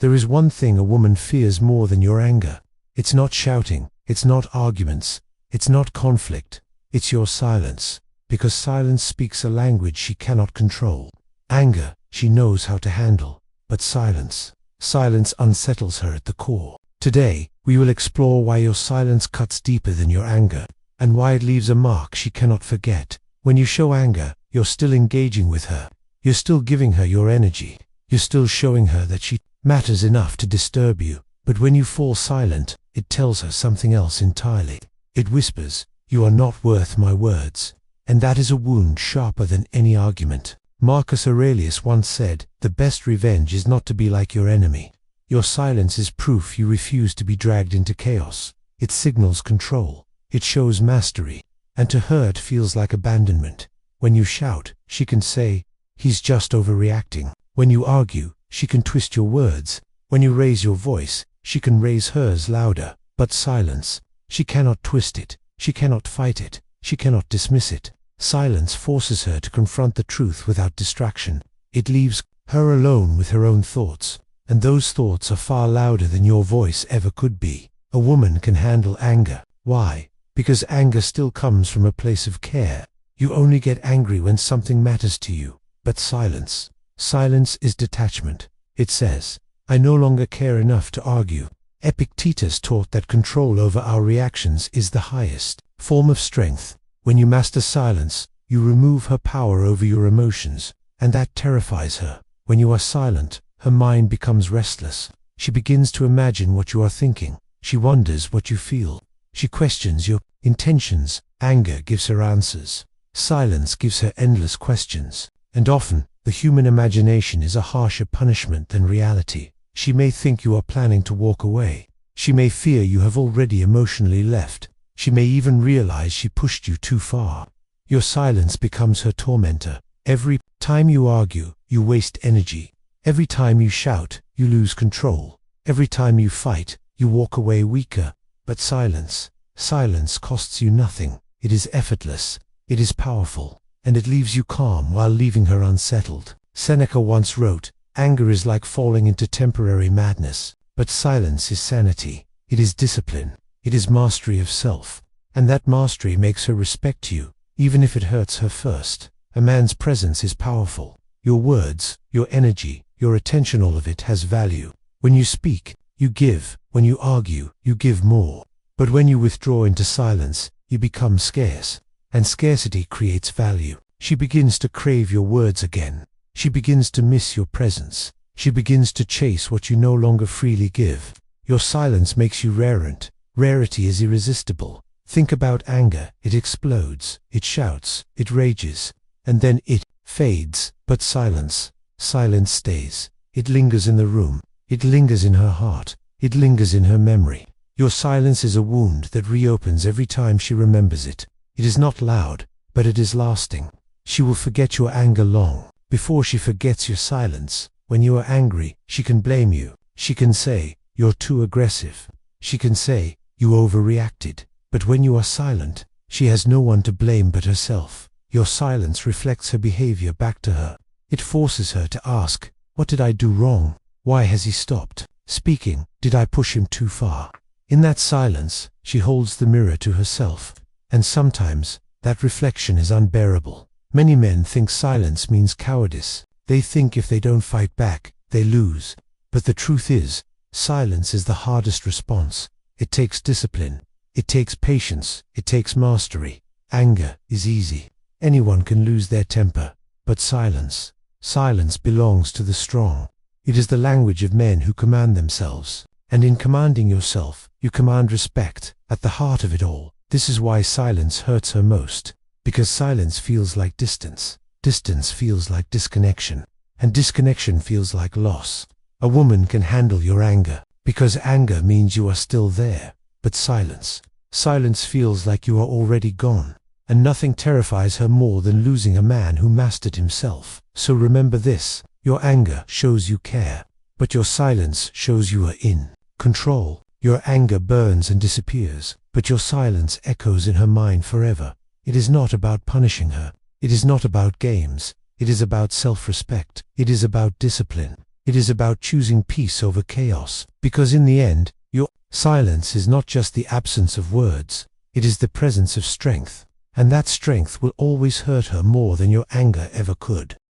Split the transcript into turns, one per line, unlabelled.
There is one thing a woman fears more than your anger. It's not shouting, it's not arguments, it's not conflict, it's your silence, because silence speaks a language she cannot control. Anger, she knows how to handle, but silence unsettles her at the core. Today, we will explore why your silence cuts deeper than your anger, and why it leaves a mark she cannot forget. When you show anger, you're still engaging with her. You're still giving her your energy. You're still showing her that she matters enough to disturb you. But when you fall silent, it tells her something else entirely. It whispers, "You are not worth my words." And that is a wound sharper than any argument. Marcus Aurelius once said, "The best revenge is not to be like your enemy." Your silence is proof you refuse to be dragged into chaos. It signals control. It shows mastery. And to her it feels like abandonment. When you shout, she can say, "He's just overreacting." When you argue, she can twist your words. When you raise your voice, she can raise hers louder. But silence, she cannot twist it. She cannot fight it. She cannot dismiss it. Silence forces her to confront the truth without distraction. It leaves her alone with her own thoughts. And those thoughts are far louder than your voice ever could be. A woman can handle anger. Why? Because anger still comes from a place of care. You only get angry when something matters to you. But silence is detachment. It says, "I no longer care enough to argue." Epictetus taught that control over our reactions is the highest form of strength. When you master silence, you remove her power over your emotions, and that terrifies her. When you are silent, her mind becomes restless. She begins to imagine what you are thinking. She wonders what you feel. She questions your intentions. Anger gives her answers. Silence gives her endless questions. And often, the human imagination is a harsher punishment than reality. She may think you are planning to walk away. She may fear you have already emotionally left. She may even realize she pushed you too far. Your silence becomes her tormentor. Every time you argue, you waste energy. Every time you shout, you lose control. Every time you fight, you walk away weaker. But silence costs you nothing. It is effortless. It is powerful. And it leaves you calm while leaving her unsettled. Seneca once wrote, "Anger is like falling into temporary madness, but silence is sanity. It is discipline. It is mastery of self. And that mastery makes her respect you, even if it hurts her first." A man's presence is powerful. Your words, your energy, your attention, all of it has value. When you speak, you give. When you argue, you give more. But when you withdraw into silence, you become scarce. And scarcity creates value. She begins to crave your words again. She begins to miss your presence. She begins to chase what you no longer freely give. Your silence makes you rarent. Rarity is irresistible. Think about anger. It explodes. It shouts. It rages. And then it fades. But silence stays. It lingers in the room. It lingers in her heart. It lingers in her memory. Your silence is a wound that reopens every time she remembers it. It is not loud, but it is lasting. She will forget your anger long before she forgets your silence. When you are angry, she can blame you. She can say, "You're too aggressive." She can say, "You overreacted." But when you are silent, she has no one to blame but herself. Your silence reflects her behavior back to her. It forces her to ask, "What did I do wrong? Why has he stopped speaking? Did I push him too far?" In that silence, she holds the mirror to herself. And sometimes, that reflection is unbearable. Many men think silence means cowardice. They think if they don't fight back, they lose. But the truth is, silence is the hardest response. It takes discipline. It takes patience. It takes mastery. Anger is easy. Anyone can lose their temper. But silence belongs to the strong. It is the language of men who command themselves. And in commanding yourself, you command respect. At the heart of it all, this is why silence hurts her most. Because silence feels like distance. Distance feels like disconnection. And disconnection feels like loss. A woman can handle your anger, because anger means you are still there. But silence feels like you are already gone. And nothing terrifies her more than losing a man who mastered himself. So remember this, your anger shows you care. But your silence shows you are in control. Your anger burns and disappears, but your silence echoes in her mind forever. It is not about punishing her. It is not about games. It is about self-respect. It is about discipline. It is about choosing peace over chaos, because in the end, your silence is not just the absence of words, it is the presence of strength, and that strength will always hurt her more than your anger ever could.